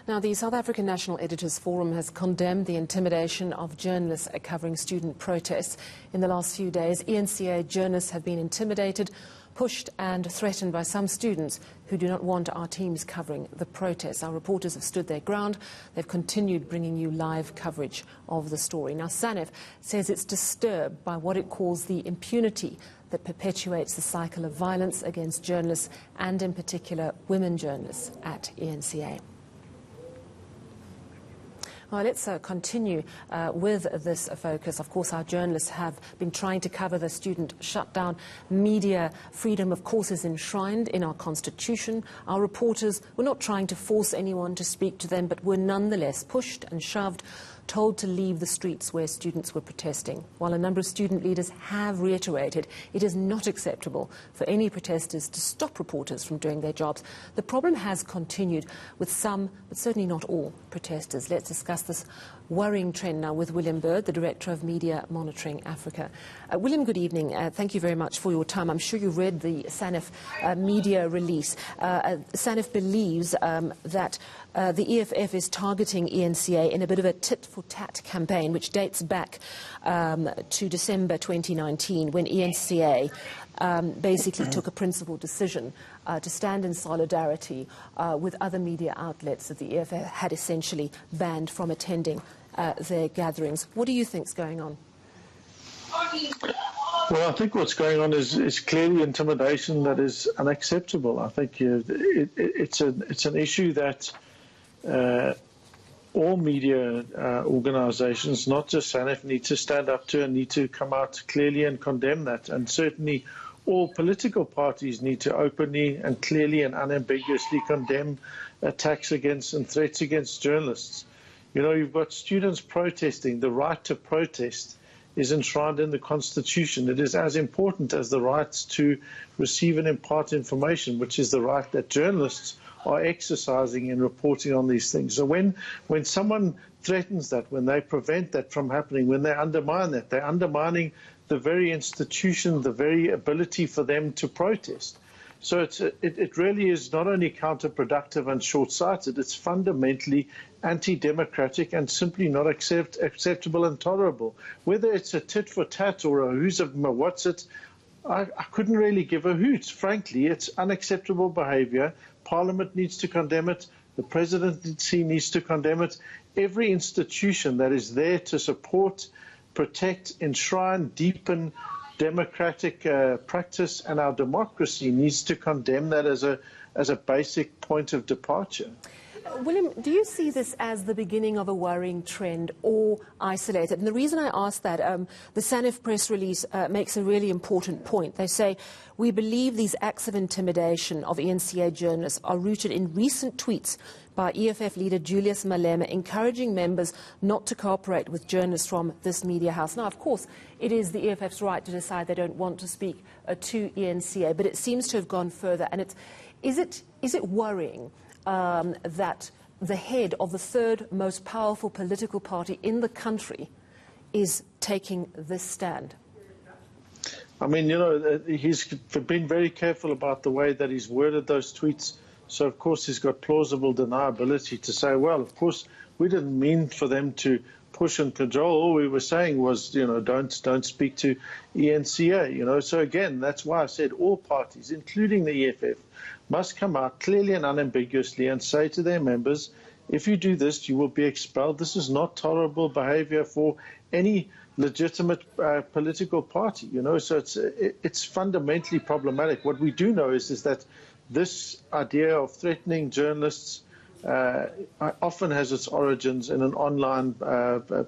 Now, the South African National Editors Forum has condemned the intimidation of journalists covering student protests. In the last few days, eNCA journalists have been intimidated, pushed and threatened by some students who do not want our teams covering the protests. Our reporters have stood their ground. They've continued bringing you live coverage of the story. Now, SANEF says it's disturbed by what it calls the impunity that perpetuates the cycle of violence against journalists and, in particular, women journalists at eNCA. Well, let's continue with this focus. Of course, our journalists have been trying to cover the student shutdown. Media freedom, of course, is enshrined in our Constitution. Our reporters were not trying to force anyone to speak to them, but were nonetheless pushed and shoved, told to leave the streets where students were protesting. While a number of student leaders have reiterated it is not acceptable for any protesters to stop reporters from doing their jobs, the problem has continued with some, but certainly not all, protesters. Let's discuss this worrying trend now with William Bird, the Director of Media Monitoring Africa. William, good evening. Thank you very much for your time. I'm sure you read the SANEF media release. SANEF believes that the EFF is targeting eNCA in a bit of a tit-for-tat campaign, which dates back to December 2019, when eNCA basically took a principled decision to stand in solidarity with other media outlets that the EFF had essentially banned from attending their gatherings. What do you think is going on? Well, I think what's going on is clearly intimidation that is unacceptable. I think it's an issue that all media organizations, not just SANEF, need to stand up to and need to come out clearly and condemn that. And certainly all political parties need to openly and clearly and unambiguously condemn attacks against and threats against journalists. You know, you've got students protesting. The right to protest is enshrined in the Constitution. It is as important as the rights to receive and impart information, which is the right that journalists are exercising in reporting on these things. So when someone threatens that, when they prevent that from happening, when they undermine that, they're undermining the very institution, the very ability for them to protest. So it really is not only counterproductive and short-sighted, it's fundamentally anti-democratic and simply not acceptable and tolerable. Whether it's a tit-for-tat or a who's a what's it, I couldn't really give a hoot. Frankly, it's unacceptable behavior. Parliament needs to condemn it. The presidency needs to condemn it. Every institution that is there to support, protect, enshrine, deepen democratic practice and our democracy needs to condemn that as a basic point of departure. William, do you see this as the beginning of a worrying trend or isolated? And the reason I ask that, the SANEF press release makes a really important point. They say, we believe these acts of intimidation of eNCA journalists are rooted in recent tweets by EFF leader Julius Malema encouraging members not to cooperate with journalists from this media house. Now, of course, it is the EFF's right to decide they don't want to speak to eNCA, but it seems to have gone further. And is it worrying that the head of the third most powerful political party in the country is taking this stand? I mean, you know, he's been very careful about the way that he's worded those tweets. So, of course, he's got plausible deniability to say, well, of course, we didn't mean for them to push and control. All we were saying was, you know, don't speak to eNCA, you know. So, again, that's why I said all parties, including the EFF, must come out clearly and unambiguously and say to their members, if you do this, you will be expelled. This is not tolerable behavior for any legitimate political party, you know. So it's fundamentally problematic. What we do know is that this idea of threatening journalists often has its origins in an online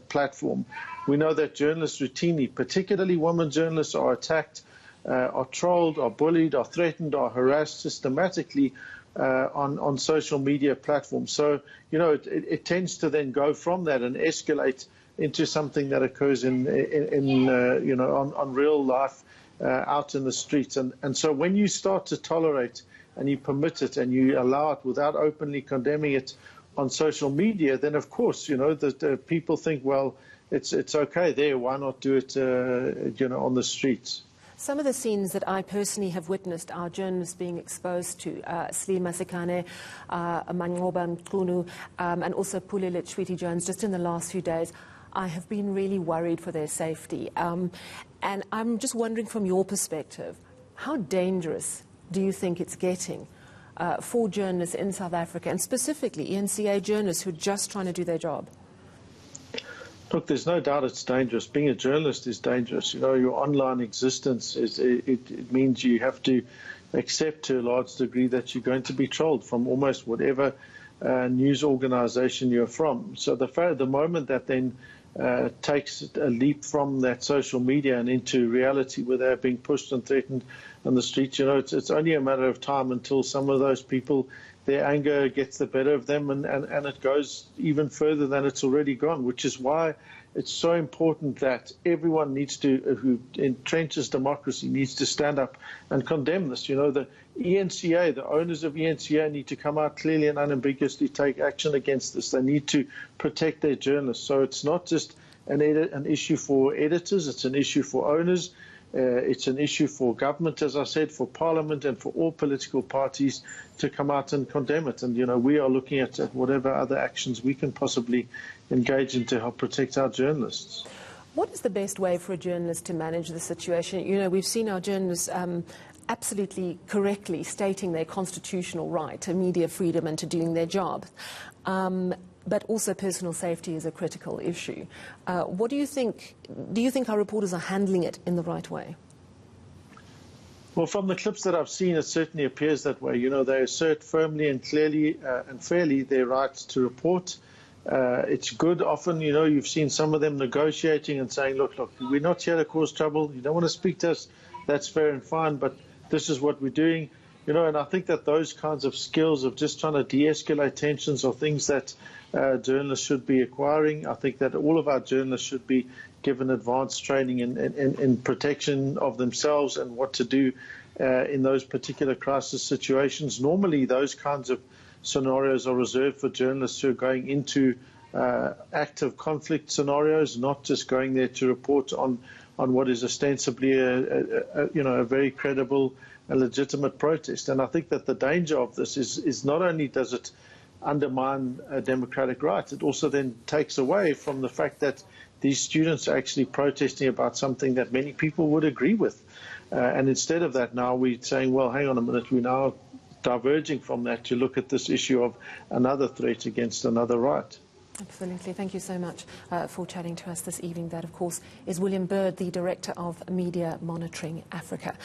platform. We know that journalists routinely, particularly women journalists, are attacked, are trolled, are bullied, are threatened, are harassed systematically on social media platforms. So, you know, it tends to then go from that and escalate into something that occurs in you know, on real life out in the streets. And so when you start to tolerate and you permit it and you allow it without openly condemning it on social media, then of course, you know, that people think, well, it's okay there. Why not do it, you know, on the streets? Some of the scenes that I personally have witnessed are journalists being exposed to, Slima Sekane, Mangoba Mkunu, and also Pulele Chwiti-Jones, just in the last few days. I have been really worried for their safety. And I'm just wondering, from your perspective, how dangerous do you think it's getting for journalists in South Africa, and specifically eNCA journalists who are just trying to do their job? Look, there's no doubt it's dangerous. Being a journalist is dangerous. You know, your online existence, it means you have to accept to a large degree that you're going to be trolled from almost whatever news organization you're from. So the moment that then takes a leap from that social media and into reality where they're being pushed and threatened on the streets, you know, it's only a matter of time until some of those people, their anger gets the better of them, and it goes even further than it's already gone, which is why it's so important that everyone needs to, who entrenches democracy, needs to stand up and condemn this. You know, the eNCA, the owners of eNCA need to come out clearly and unambiguously take action against this. They need to protect their journalists. So it's not just an issue for editors, it's an issue for owners. It's an issue for government, as I said, for Parliament and for all political parties to come out and condemn it. And, you know, we are looking at whatever other actions we can possibly engage in to help protect our journalists. What is the best way for a journalist to manage the situation? You know, we've seen our journalists absolutely correctly stating their constitutional right to media freedom and to doing their job. But also personal safety is a critical issue. What do you think? Do you think our reporters are handling it in the right way? Well, from the clips that I've seen, it certainly appears that way. You know, they assert firmly and clearly and fairly their rights to report. It's good often, you know, you've seen some of them negotiating and saying, look, we're not here to cause trouble. You don't want to speak to us. That's fair and fine, but this is what we're doing. You know, and I think that those kinds of skills of just trying to de-escalate tensions are things that journalists should be acquiring. I think that all of our journalists should be given advanced training in protection of themselves and what to do in those particular crisis situations. Normally, those kinds of scenarios are reserved for journalists who are going into active conflict scenarios, not just going there to report on what is ostensibly a very credible and legitimate protest. And I think that the danger of this is not only does it undermine democratic rights, it also then takes away from the fact that these students are actually protesting about something that many people would agree with. And instead of that, now we're saying, well, hang on a minute, we're now diverging from that to look at this issue of another threat against another right. Absolutely. Thank you so much for chatting to us this evening. That, of course, is William Bird, the Director of Media Monitoring Africa.